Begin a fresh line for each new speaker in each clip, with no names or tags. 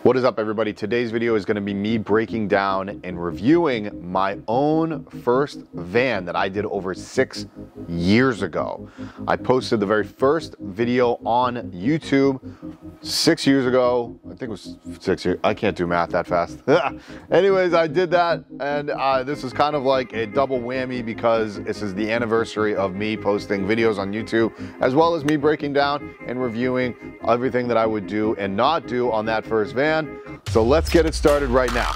What is up, everybody? Today's video is going to be me breaking down and reviewing my own first van that I did over 6 years ago. I posted the very first video on YouTube 6 years ago. I think it was 6 years. I can't do math that fast. Anyways, I did that, and this is kind of like a double whammy because this is the anniversary of me posting videos on YouTube, as well as me breaking down and reviewing everything that I would do and not do on that first van. So let's get it started right now.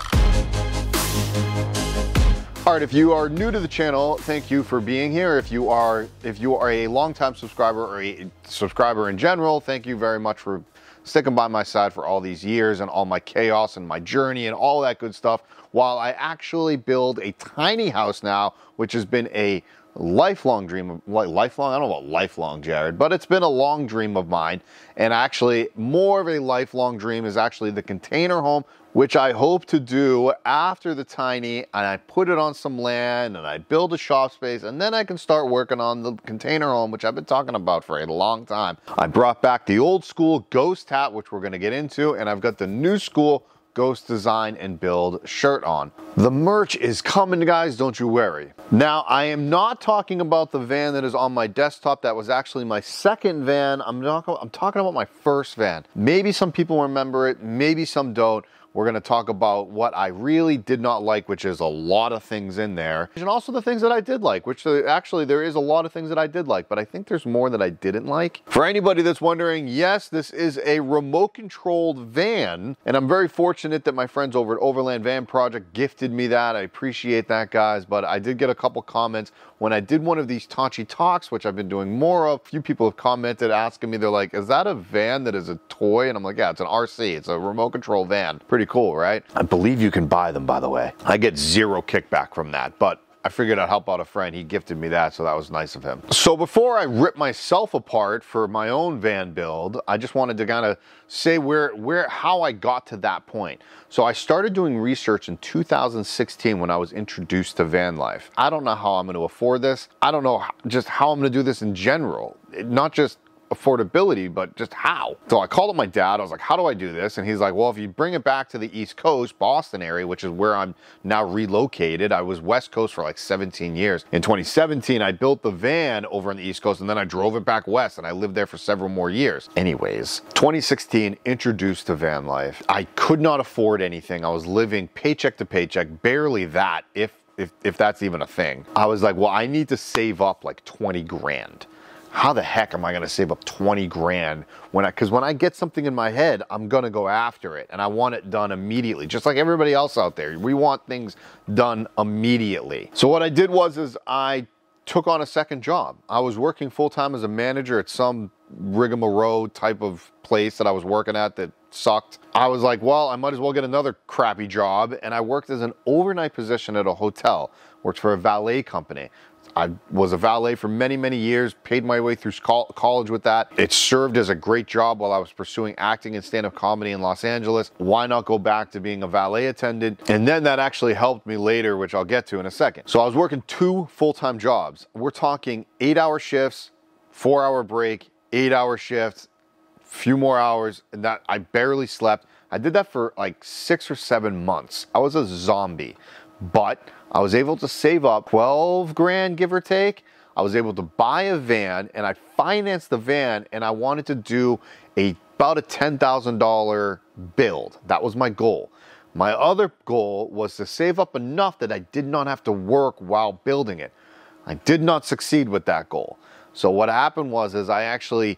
All right, if you are new to the channel, thank you for being here. If you are a longtime subscriber or a subscriber in general, thank you very much for sticking by my side for all these years and all my chaos and my journey and all that good stuff while I actually build a tiny house now, which has been a lifelong dream of, lifelong, I don't know about lifelong, Jarrod, but it's been a long dream of mine. And actually more of a lifelong dream is actually the container home, which I hope to do after the tiny, and I put it on some land and I build a shop space, and then I can start working on the container home, which I've been talking about for a long time. I brought back the old school ghost hat, which we're going to get into, and I've got the new school ghost design and build shirt on. The merch is coming, guys, don't you worry. Now, I am not talking about the van that is on my desktop. That was actually my second van. I'm talking about my first van. Maybe some people remember it, maybe some don't. We're going to talk about what I really did not like, which is a lot of things in there, and also the things that I did like, which actually there is a lot of things that I did like, but I think there's more that I didn't like. For anybody that's wondering, yes, this is a remote controlled van, and I'm very fortunate that my friends over at Overland Van Project gifted me that. I appreciate that, guys, but I did get a couple comments when I did one of these Tocci talks, which I've been doing more of. A few people have commented asking me, they're like, is that a van that is a toy? And I'm like, yeah, it's an RC. It's a remote control van. Pretty cool, right? I believe you can buy them, by the way. I get zero kickback from that, but I figured I'd help out a friend. He gifted me that, so that was nice of him. So before I rip myself apart for my own van build, I just wanted to kind of say how I got to that point. So I started doing research in 2016 when I was introduced to VanLife. I don't know how I'm going to afford this. I don't know just how I'm going to do this in general, not just affordability, but just how. So I called up my dad. I was like, how do I do this? And he's like, well, if you bring it back to the East Coast, Boston area, which is where I'm now relocated. I was West Coast for like 17 years. In 2017, I built the van over on the East Coast, and then I drove it back west, and I lived there for several more years. Anyways, 2016, introduced to van life. I could not afford anything. I was living paycheck to paycheck, barely that, if that's even a thing. I was like, well, I need to save up like 20 grand. How the heck am I going to save up 20 grand because when I get something in my head, I'm going to go after it, and I want it done immediately, just like everybody else out there. We want things done immediately. So what I did was I took on a second job. I was working full-time as a manager at some rigmarole type of place that I was working at that sucked. I was like, well, I might as well get another crappy job, and I worked as an overnight position at a hotel, worked for a valet company. I was a valet for many, many years, paid my way through college with that. It served as a great job while I was pursuing acting and stand-up comedy in Los Angeles. Why not go back to being a valet attendant? And then that actually helped me later, which I'll get to in a second. So I was working 2 full-time jobs. We're talking 8-hour shifts, 4-hour break, 8-hour shifts, few more hours, and that I barely slept. I did that for like 6 or 7 months. I was a zombie, but I was able to save up 12 grand, give or take. I was able to buy a van, and I financed the van, and I wanted to do about a $10,000 build. That was my goal. My other goal was to save up enough that I did not have to work while building it. I did not succeed with that goal. So what happened was I actually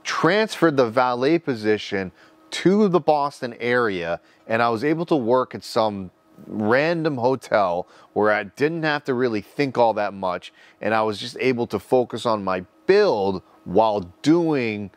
transferred the valet position to the Boston area, and I was able to work at some random hotel where I didn't have to really think all that much, and I was just able to focus on my build while doing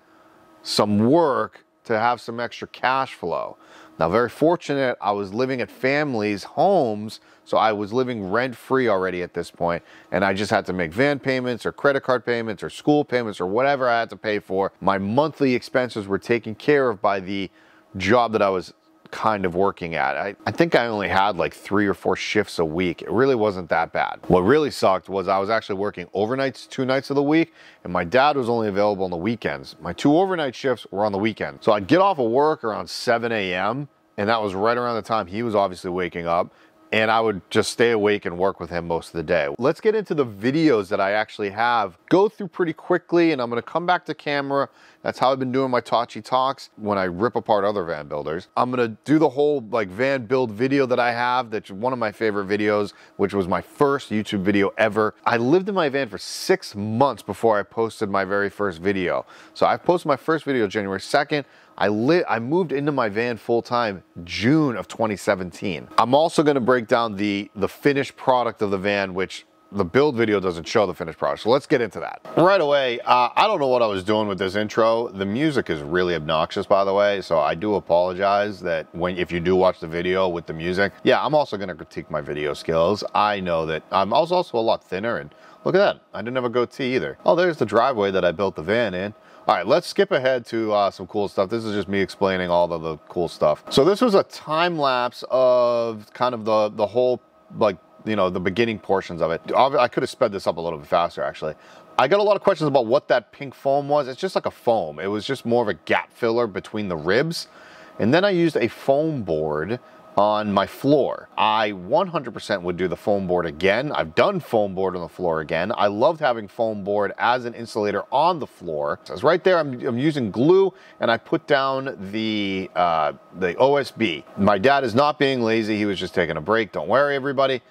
some work to have some extra cash flow. Now, very fortunate, I was living at families' homes, so I was living rent-free already at this point, and I just had to make van payments or credit card payments or school payments or whatever I had to pay for. My monthly expenses were taken care of by the job that I was kind of working at. I think I only had like 3 or 4 shifts a week. It really wasn't that bad. What really sucked was I was actually working overnights 2 nights of the week, and my dad was only available on the weekends. My 2 overnight shifts were on the weekend. So I'd get off of work around 7 a.m. and that was right around the time he was obviously waking up. And I would just stay awake and work with him most of the day. Let's get into the videos that I actually have. Go through pretty quickly, and I'm gonna come back to camera. That's how I've been doing my Tocci talks when I rip apart other van builders. I'm gonna do the whole like van build video that I have. That's one of my favorite videos, which was my first YouTube video ever. I lived in my van for 6 months before I posted my very first video. So I posted my first video January 2nd. I moved into my van full-time June of 2017. I'm also gonna break down the finished product of the van, which the build video doesn't show the finished product. So let's get into that. Right away, I don't know what I was doing with this intro. The music is really obnoxious, by the way, so I do apologize that if you do watch the video with the music. Yeah, I'm also gonna critique my video skills. I know that I'm also a lot thinner, and look at that, I didn't have a goatee either. Oh, there's the driveway that I built the van in. All right, let's skip ahead to some cool stuff. This is just me explaining all of the cool stuff. So this was a time lapse of kind of the whole, like, you know, the beginning portions of it. I could have sped this up a little bit faster, actually. I got a lot of questions about what that pink foam was. It's just like a foam. It was just more of a gap filler between the ribs. And then I used a foam board on my floor. I 100% would do the foam board again. I've done foam board on the floor again. I loved having foam board as an insulator on the floor. So it's right there. I'm using glue, and I put down the OSB. My dad is not being lazy. He was just taking a break. Don't worry, everybody.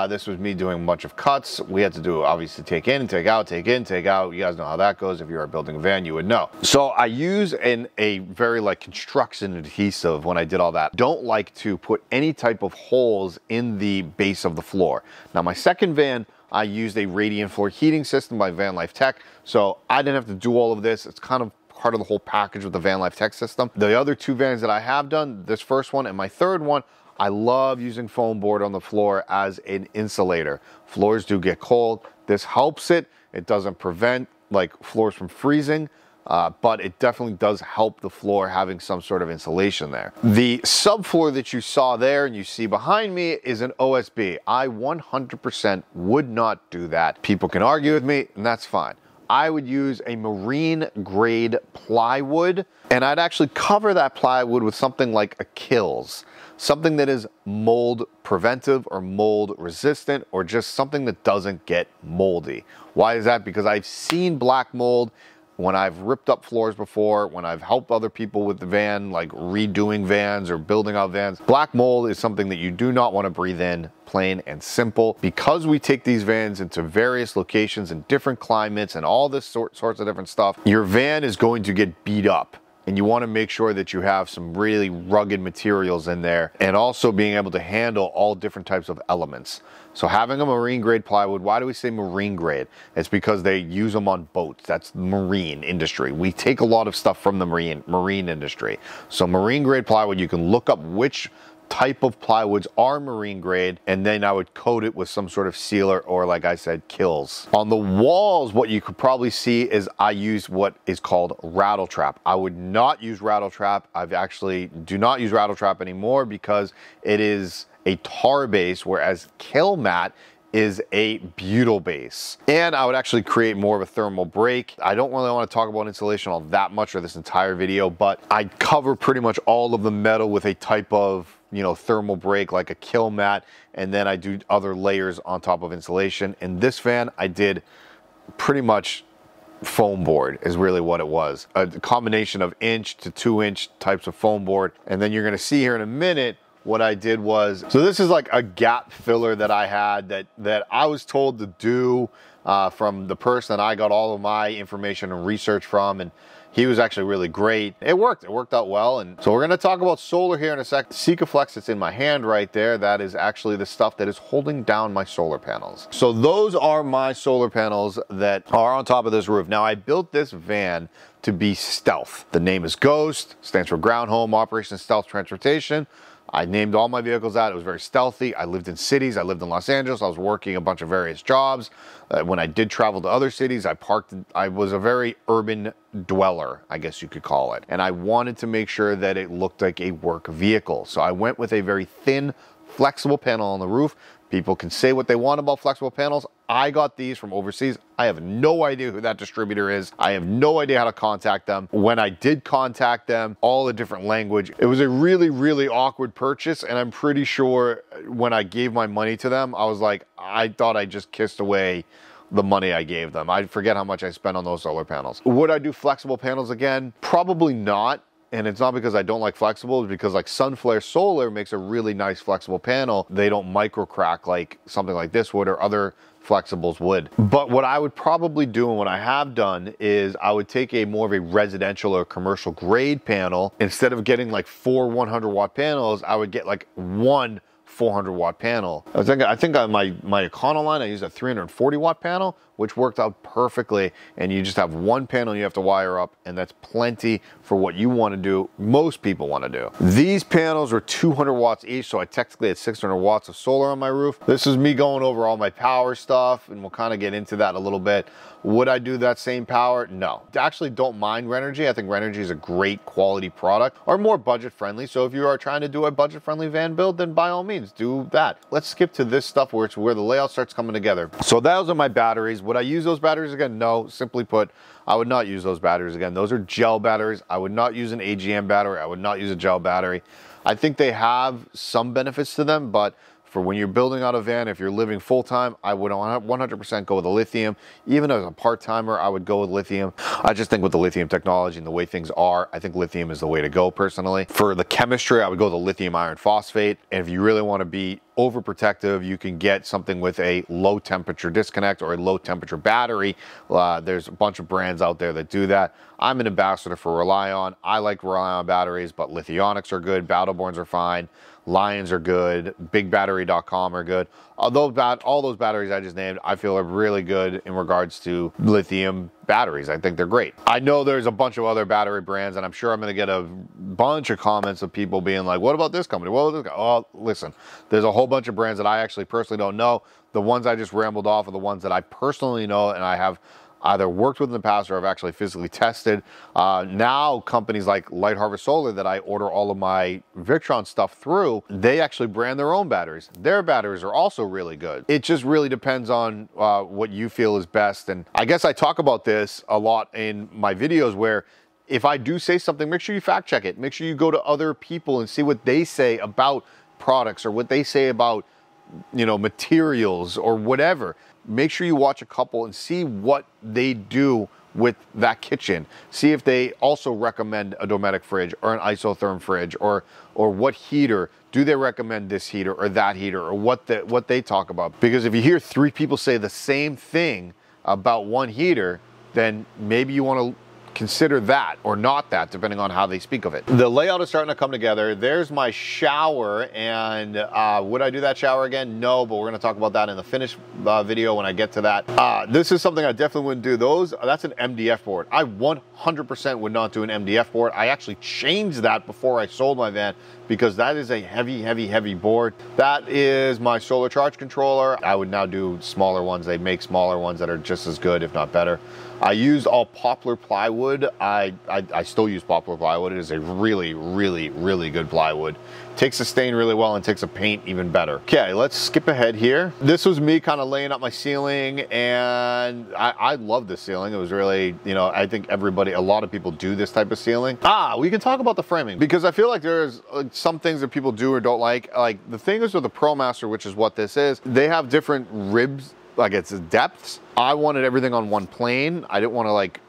This was me doing a bunch of cuts. We had to do, obviously, take in, take out, take in, take out. You guys know how that goes. If you are building a van, you would know. So I use a very like construction adhesive when I did all that. Don't like to put any type of holes in the base of the floor. Now my second van, I used a radiant floor heating system by VanLife Tech. So I didn't have to do all of this. It's kind of part of the whole package with the VanLife Tech system. The other two vans that I have done, this first one and my third one, I love using foam board on the floor as an insulator. Floors do get cold. This helps it. It doesn't prevent like floors from freezing, but it definitely does help the floor having some sort of insulation there. The subfloor that you saw there and you see behind me is an OSB. I 100% would not do that. People can argue with me, and that's fine. I would use a marine grade plywood, and I'd actually cover that plywood with something like a Kills. Something that is mold preventive or mold resistant, or just something that doesn't get moldy. Why is that? Because I've seen black mold when I've ripped up floors before, when I've helped other people with the van, like redoing vans or building out vans. Black mold is something that you do not want to breathe in, plain and simple. Because we take these vans into various locations and different climates and all this sorts of different stuff, your van is going to get beat up. And you want to make sure that you have some really rugged materials in there, and also being able to handle all different types of elements. So having a marine grade plywood, why do we say marine grade? It's because they use them on boats. That's the marine industry. We take a lot of stuff from the marine industry. So marine grade plywood, you can look up which type of plywoods are marine grade, and then I would coat it with some sort of sealer, or like I said, Kills. On the walls, what you could probably see is I use what is called rattle trap. I would not use rattle trap. I've actually do not use rattle trap anymore because it is a tar base, whereas Kill Mat is a butyl base. And I would actually create more of a thermal break. I don't really want to talk about insulation all that much for this entire video, but I cover pretty much all of the metal with a type of, you know, thermal break, like a Kill Mat, and then I do other layers on top of insulation. In this van, I did pretty much foam board is really what it was. A combination of 1 to 2 inch types of foam board. And then you're gonna see here in a minute what I did was, so this is like a gap filler that I had that I was told to do from the person that I got all of my information and research from, and he was actually really great. It worked out well. And so we're gonna talk about solar here in a sec. Sikaflex that's in my hand right there, that is actually the stuff that is holding down my solar panels. So those are my solar panels that are on top of this roof. Now I built this van to be stealth. The name is Ghost, stands for Ground Home Operation Stealth Transportation. I named all my vehicles that. It was very stealthy. I lived in cities. I lived in Los Angeles. I was working a bunch of various jobs. When I did travel to other cities, I was a very urban dweller, I guess you could call it. And I wanted to make sure that it looked like a work vehicle. So I went with a very thin, flexible panel on the roof, People can say what they want about flexible panels. I got these from overseas. I have no idea who that distributor is. I have no idea how to contact them. When I did contact them, all the different language, it was a really, really awkward purchase. And I'm pretty sure when I gave my money to them, I was like, I thought I just kissed away the money I gave them. I forget how much I spent on those solar panels. Would I do flexible panels again? Probably not. And it's not because I don't like flexible, it's because like Sunflare Solar makes a really nice flexible panel. They don't micro crack like something like this would or other flexibles would. But what I would probably do, and what I have done, is I would take a more of a residential or commercial grade panel. Instead of getting like 4 100-watt panels, I would get like one 400-watt panel. I think on my Econoline, I used a 340-watt panel, which worked out perfectly. And you just have one panel you have to wire up, and that's plenty for what you want to do, most people want to do. These panels are 200 watts each, so I technically had 600 watts of solar on my roof. This is me going over all my power stuff, and we'll kind of get into that a little bit. Would I do that same power? No. I actually don't mind Renogy. I think Renogy is a great quality product, or more budget friendly. So if you are trying to do a budget friendly van build, then by all means do that. Let's skip to this stuff where it's where the layout starts coming together. So those are my batteries. Would I use those batteries again? No. Simply put, I would not use those batteries again. Those are gel batteries. I would not use an AGM battery. I would not use a gel battery. I think they have some benefits to them, but for when you're building out a van, if you're living full-time, I would 100% go with a lithium. Even as a part-timer, I would go with lithium. I just think with the lithium technology and the way things are, I think lithium is the way to go personally. For the chemistry, I would go with the lithium iron phosphate. And if you really want to be overprotective, you can get something with a low temperature disconnect or a low temperature battery. There's a bunch of brands out there that do that. I'm an ambassador for ReLion. I like ReLion batteries, but Lithionics are good. Battleborns are fine. Lions are good. BigBattery.com are good. Although all those batteries I just named, I feel are really good in regards to lithium batteries. I think they're great. I know there's a bunch of other battery brands, and I'm sure I'm going to get a bunch of comments of people being like, what about this company? What about this? Oh, listen, there's a whole bunch of brands that I actually personally don't know. The ones I just rambled off are the ones that I personally know and I have either worked with in the past or I've actually physically tested. Now companies like Light Harvest Solar that I order all of my Victron stuff through, they actually brand their own batteries. Their batteries are also really good. It just really depends on what you feel is best. And I guess I talk about this a lot in my videos where if I do say something, make sure you fact check it. Make sure you go to other people and see what they say about products or what they say about, you know, materials or whatever. Make sure you watch a couple and see what they do with that kitchen. See if they also recommend a Dometic fridge or an isotherm fridge or what heater. Do they recommend this heater or that heater or what they talk about? Because if you hear 3 people say the same thing about one heater, then maybe you want to consider that or not that, depending on how they speak of it. The layout is starting to come together. There's my shower, and would I do that shower again? No, but we're going to talk about that in the finished video when I get to that. This is something I definitely wouldn't do. That's an MDF board. I 100% would not do an MDF board. I actually changed that before I sold my van because that is a heavy board. That is my solar charge controller. I would now do smaller ones. They make smaller ones that are just as good, if not better. I used all poplar plywood. I still use poplar plywood. It is a really good plywood. Takes the stain really well and takes the paint even better. Okay, let's skip ahead here. This was me kind of laying up my ceiling, and I love this ceiling. It was really, you know, I think a lot of people do this type of ceiling. We can talk about the framing because I feel like there's some things that people do or don't like. Like the thing is with the ProMaster, which is what this is, they have different ribs, like it's depths. I wanted everything on one plane. I didn't want to like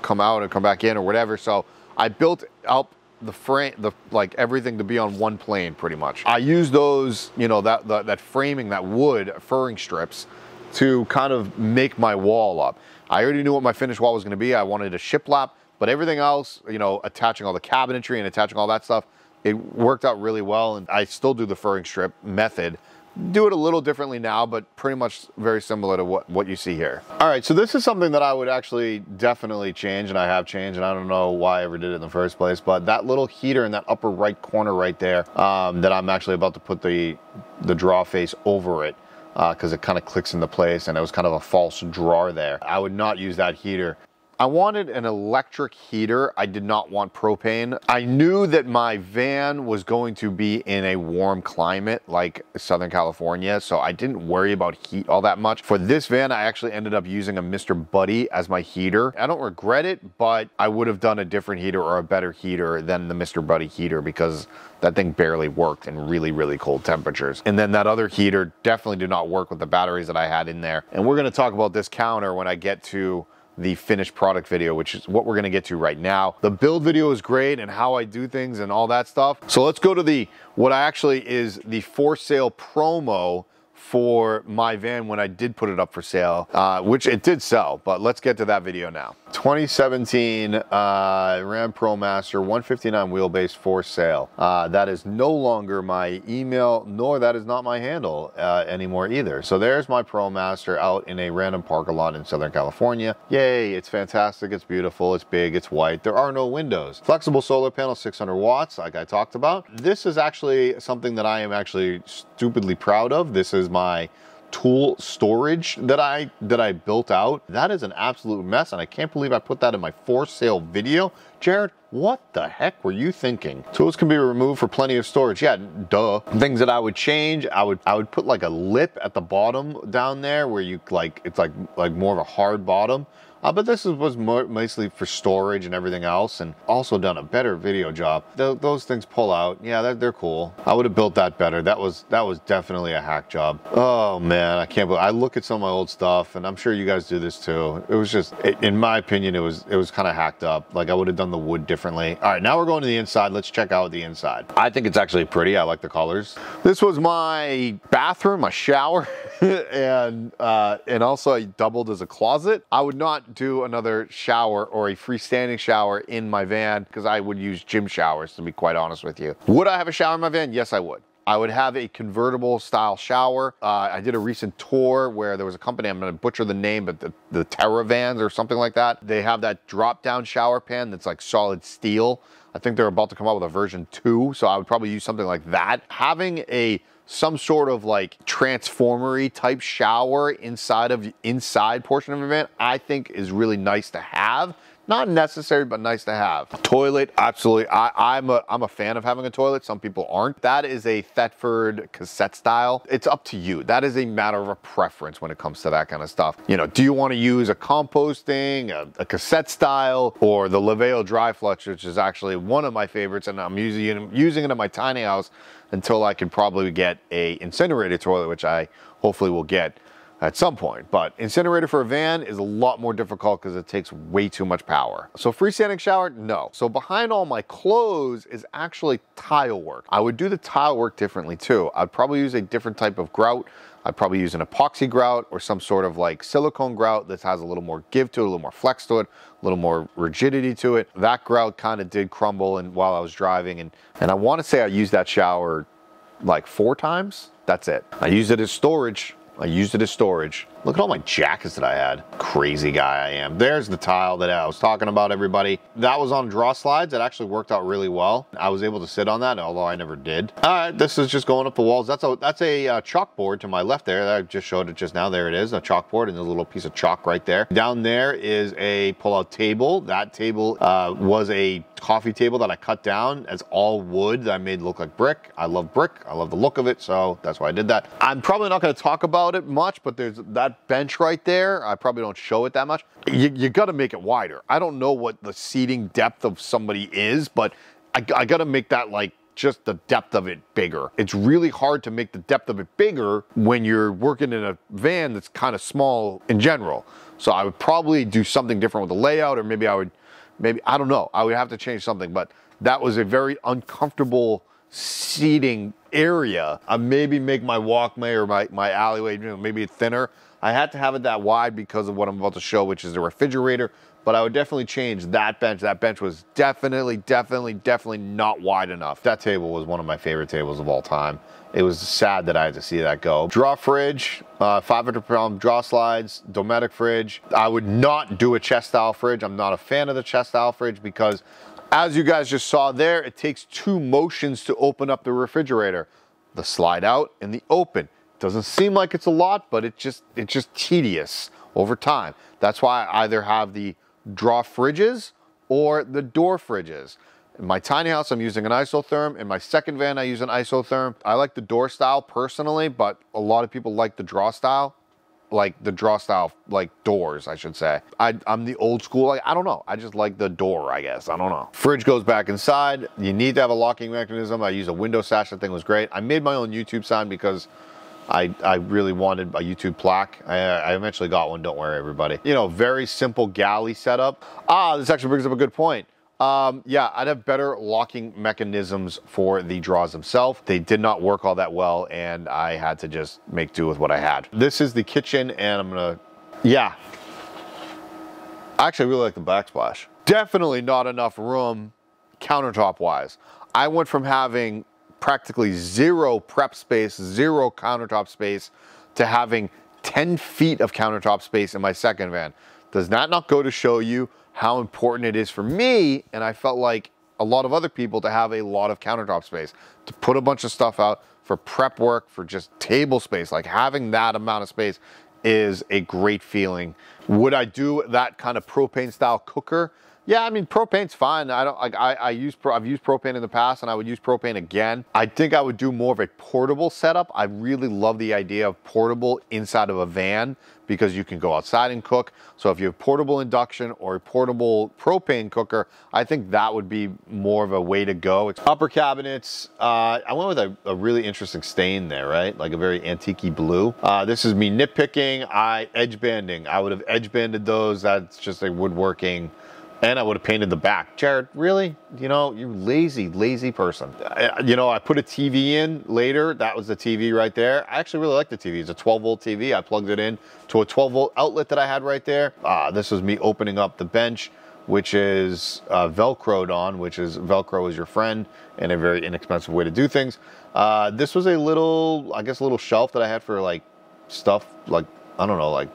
come out and come back in or whatever. So I built up the frame, like everything to be on one plane pretty much. I used those, you know, that framing, that wood furring strips to kind of make my wall up. I already knew what my finished wall was going to be. I wanted a shiplap, but everything else, you know, attaching all the cabinetry and attaching all that stuff, it worked out really well. And I still do the furring strip method. Do it a little differently now, but pretty much very similar to what you see here. All right, so this is something that I would actually definitely change, and I have changed, and I don't know why I ever did it in the first place, but that little heater in that upper right corner right there, that I'm actually about to put the draw face over it, because it kind of clicks into place, and it was kind of a false drawer there. I would not use that heater. I wanted an electric heater. I did not want propane. I knew that my van was going to be in a warm climate like Southern California, so I didn't worry about heat all that much. For this van, I actually ended up using a Mr. Buddy as my heater. I don't regret it, but I would have done a different heater or a better heater than the Mr. Buddy heater because that thing barely worked in really, really cold temperatures. And then that other heater definitely did not work with the batteries that I had in there. And we're gonna talk about this counter when I get to the finished product video, which is what we're gonna get to right now. The build video is great and how I do things and all that stuff. So let's go to what actually is the for sale promo for my van when I did put it up for sale, which it did sell, but let's get to that video now. 2017 Ram ProMaster 159 wheelbase for sale. That is no longer my email, nor that is not my handle anymore either. So there's my ProMaster out in a random parking lot in Southern California. Yay, it's fantastic, it's beautiful, it's big, it's white. There are no windows. Flexible solar panel, 600 watts, like I talked about. This is actually something that I am actually stupidly proud of. This is my tool storage that I built out. That is an absolute mess, and I can't believe I put that in my for sale video. Jarrod, what the heck were you thinking? Tools can be removed for plenty of storage. Yeah, duh. Things that I would change, I would put like a lip at the bottom down there where you it's like more of a hard bottom. But this was mostly for storage and everything else, and also done a better video job. Those things pull out. Yeah, they're cool. I would have built that better. That was definitely a hack job. Oh man, I can't believe. I look at some of my old stuff, and I'm sure you guys do this too. It was just, in my opinion, it was kind of hacked up. Like I would have done the wood differently. All right, now we're going to the inside. Let's check out the inside. I think it's actually pretty. I like the colors. This was my bathroom, my shower, and also I doubled as a closet. I would not do another shower or a freestanding shower in my van because I would use gym showers, to be quite honest with you. Would I have a shower in my van? Yes, I would. I would have a convertible style shower. I did a recent tour where there was a company, I'm gonna butcher the name, but the Terravans or something like that. They have that drop down shower pan that's like solid steel. I think they're about to come out with a version 2, so I would probably use something like that. Having some sort of like transformery type shower inside portion of your van, I think is really nice to have. Not necessary, but nice to have. Toilet, absolutely. I'm a fan of having a toilet. Some people aren't. That is a Thetford cassette style. It's up to you. That is a matter of a preference when it comes to that kind of stuff. You know, do you want to use a composting, a cassette style, or the Laveo dry flush, which is actually one of my favorites, and I'm using it in my tiny house until I can probably get a incinerator toilet, which I hopefully will get at some point. But incinerator for a van is a lot more difficult because it takes way too much power. So freestanding shower, no. So behind all my clothes is actually tile work. I would do the tile work differently too. I'd probably use a different type of grout. I'd probably use an epoxy grout or some sort of like silicone grout that has a little more give to it, a little more flex to it, a little more rigidity to it. That grout kind of did crumble while I was driving, and I want to say I used that shower like 4 times. That's it. I used it as storage. Look at all my jackets that I had. Crazy guy I am. There's the tile that I was talking about, everybody. That was on draw slides. It actually worked out really well. I was able to sit on that, although I never did. All right, this is just going up the walls. That's a chalkboard to my left there. I just showed it just now. There it is, a chalkboard, and a little piece of chalk right there. Down there is a pull-out table. That table was a coffee table that I cut down as all wood that I made look like brick. I love brick. I love the look of it, so that's why I did that. I'm probably not going to talk about it much, but there's that bench right there. I probably don't show it that much. You got to make it wider. I don't know what the seating depth of somebody is, but I got to make that like just the depth of it bigger. It's really hard to make the depth of it bigger when you're working in a van that's kind of small in general. So I would probably do something different with the layout, or maybe I don't know. I would have to change something, but that was a very uncomfortable seating area. I maybe make my walkway or my alleyway, maybe thinner. I had to have it that wide because of what I'm about to show, which is the refrigerator, but I would definitely change that bench. That bench was definitely not wide enough. That table was one of my favorite tables of all time. It was sad that I had to see that go. Draw fridge, 500-pound draw slides, Dometic fridge. I would not do a chest style fridge. I'm not a fan of the chest style fridge because, as you guys just saw there, it takes 2 motions to open up the refrigerator. The slide out and the open. Doesn't seem like it's a lot, but it's just tedious over time. That's why I either have the draw fridges or the door fridges. In my tiny house, I'm using an isotherm. In my second van, I use an isotherm. I like the door style personally, but a lot of people like the draw style. Like the draw style, like doors, I should say. I'm the old school, like, I don't know. I just like the door, I guess. I don't know. Fridge goes back inside. You need to have a locking mechanism. I use a window sash. That thing was great. I made my own YouTube sign because I really wanted a YouTube plaque. I eventually got one, don't worry, everybody. You know, very simple galley setup. This actually brings up a good point. Yeah, I'd have better locking mechanisms for the draws themselves. They did not work all that well, and I had to just make do with what I had. This is the kitchen, and I'm gonna, yeah. Actually, I really like the backsplash. Definitely not enough room countertop-wise. I went from having practically zero prep space, zero countertop space, to having 10 feet of countertop space in my second van. Does that not go to show you how important it is for me, and I felt like a lot of other people, to have a lot of countertop space, to put a bunch of stuff out for prep work, for just table space. Like, having that amount of space is a great feeling. Would I do that kind of propane style cooker? Yeah, I mean, propane's fine. I don't like. I've used propane in the past, and I would use propane again. I think I would do more of a portable setup. I really love the idea of portable inside of a van, because you can go outside and cook. So if you have portable induction or a portable propane cooker, I think that would be more of a way to go. It's upper cabinets. I went with a really interesting stain there, right? Like a very antique-y blue. This is me nitpicking. Edge banding. I would have edge banded those. That's just a woodworking. And I would have painted the back. Jarrod, really? You know, you lazy person. You know, I put a TV in later. That was the TV right there. I actually really like the TV. It's a 12-volt TV. I plugged it in to a 12-volt outlet that I had right there. This was me opening up the bench, which is Velcroed on, which is Velcro is your friend and a very inexpensive way to do things. This was a little, I guess, a little shelf that I had for like stuff, like, I don't know, like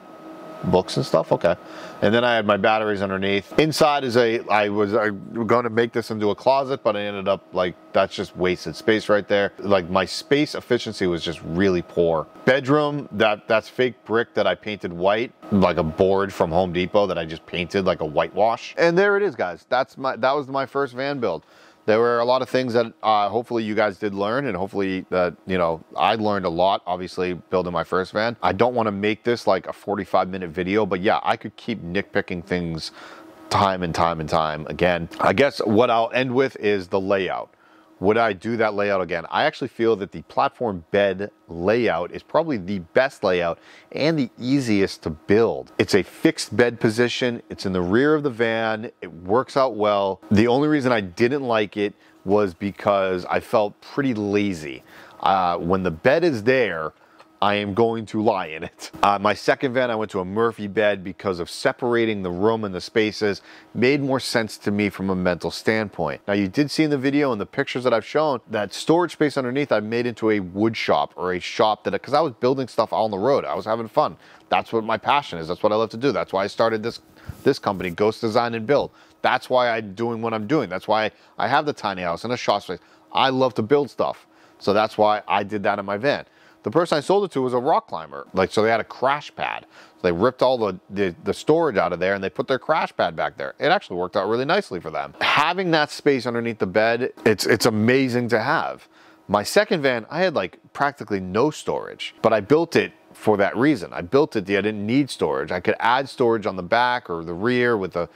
books and stuff. Okay. And then I had my batteries underneath. Inside is I was going to make this into a closet, but I ended up like, that's just wasted space right there. Like, my space efficiency was just really poor. Bedroom, that's fake brick that I painted white, like a board from Home Depot that I just painted like a whitewash. And there it is, guys. That was my first van build. There were a lot of things that hopefully you guys did learn, and hopefully that, you know, I learned a lot, obviously, building my first van. I don't want to make this like a 45-minute video, but yeah, I could keep nitpicking things time and time and time again. I guess what I'll end with is the layout. Would I do that layout again? I actually feel that the platform bed layout is probably the best layout and the easiest to build. It's a fixed bed position. It's in the rear of the van. It works out well. The only reason I didn't like it was because I felt pretty lazy. When the bed is there, I am going to lie in it. My second van, I went to a Murphy bed because of separating the room and the spaces. Made more sense to me from a mental standpoint. Now, you did see in the video and the pictures that I've shown, that storage space underneath I made into a wood shop, or a shop that, because I was building stuff on the road. I was having fun. That's what my passion is. That's what I love to do. That's why I started this company, Ghost Design and Build. That's why I'm doing what I'm doing. That's why I have the tiny house and a shop space. I love to build stuff. So that's why I did that in my van. The person I sold it to was a rock climber. Like, so they had a crash pad. So they ripped all the storage out of there and they put their crash pad back there. It actually worked out really nicely for them. Having that space underneath the bed, it's amazing to have. My second van, I had like practically no storage, but I built it for that reason. I built it, I didn't need storage. I could add storage on the back or the rear with the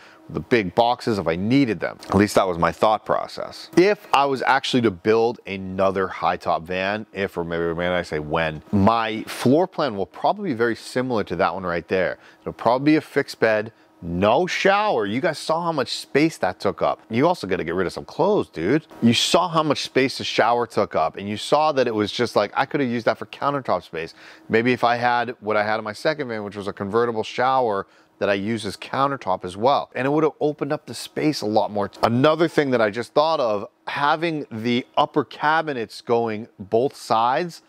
big boxes if I needed them. At least that was my thought process. If I was actually to build another high top van, or maybe I say when, my floor plan will probably be very similar to that one right there. It'll probably be a fixed bed, no shower. You guys saw how much space that took up. You also got to get rid of some clothes, dude. You saw how much space the shower took up, and you saw that it was just like, I could have used that for countertop space. Maybe if I had what I had in my second van, which was a convertible shower that I use as countertop as well. And it would have opened up the space a lot more. Another thing that I just thought of, having the upper cabinets going both sides,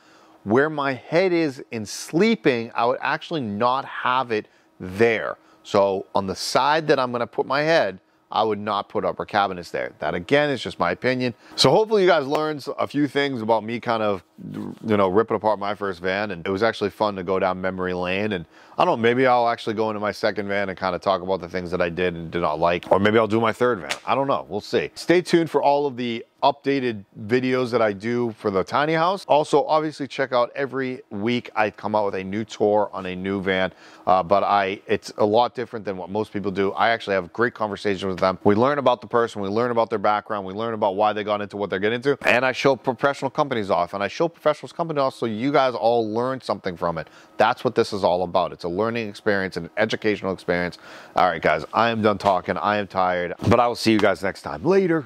where my head is in sleeping, I would actually not have it there. So on the side that I'm gonna put my head, I would not put upper cabinets there. That again is just my opinion. So hopefully you guys learned a few things about me kind of, you know, ripping apart my first van, and it was actually fun to go down memory lane. And I don't know, maybe I'll actually go into my second van and kind of talk about the things that I did and did not like, or maybe I'll do my third van. I don't know, we'll see. Stay tuned for all of the updated videos that I do for the tiny house. Also, obviously check out every week I come out with a new tour on a new van, but it's a lot different than what most people do. I actually have great conversations with them. We learn about the person, we learn about their background, we learn about why they got into what they're getting into, and I show professional companies off, and I show professionals companies off so you guys all learn something from it. That's what this is all about. It's a learning experience and an educational experience. All right, guys, I am done talking. I am tired, but I will see you guys next time. Later.